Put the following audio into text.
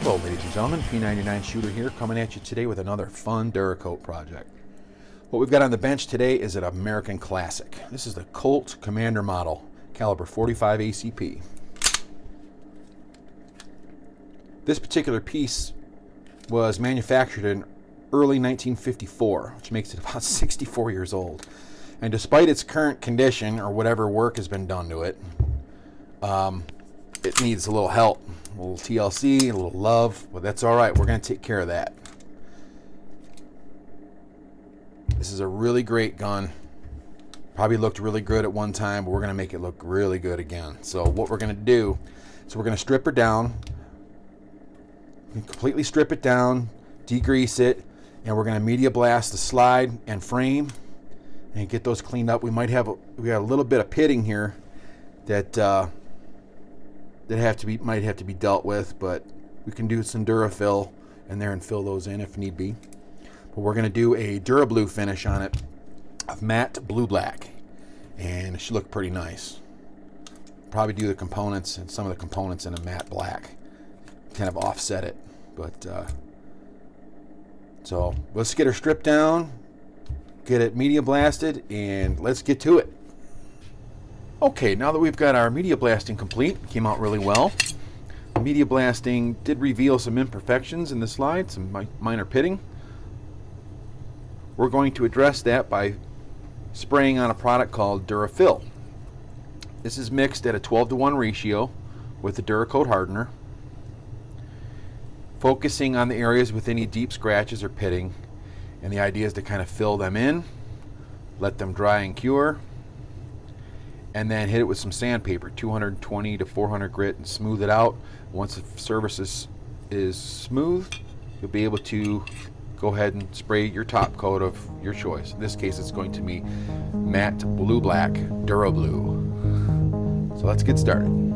Hello ladies and gentlemen, P99 Shooter here, coming at you today with another fun Duracoat project. What we've got on the bench today is an American classic. This is the Colt Commander Model, caliber .45 ACP. This particular piece was manufactured in early 1954, which makes it about 64 years old. And despite its current condition, or whatever work has been done to it, it needs a little help, a little TLC, a little love, but that's all right. We're going to take care of that. This is a really great gun. Probably looked really good at one time, but we're going to make it look really good again. So what we're going to do is we're going to strip her down, completely strip it down, degrease it, and we're going to media blast the slide and frame and get those cleaned up. We got a little bit of pitting here that might have to be dealt with, but we can do some Durafil in there and fill those in if need be. But we're going to do a Durablue finish on it of matte blue black, and it should look pretty nice. Probably do the components and some of the components in a matte black, kind of offset it. But so let's get her stripped down, get it media blasted, and let's get to it. Okay, now that we've got our media blasting complete, came out really well. The media blasting did reveal some imperfections in the slide, some minor pitting. We're going to address that by spraying on a product called Durafil. This is mixed at a 12-to-1 ratio with the Duracoat hardener, focusing on the areas with any deep scratches or pitting, and the idea is to kind of fill them in, let them dry and cure, and then hit it with some sandpaper, 220 to 400 grit, and smooth it out. Once the surface is smooth, you'll be able to go ahead and spray your top coat of your choice. In this case, it's going to be matte blue black Durablue. So let's get started.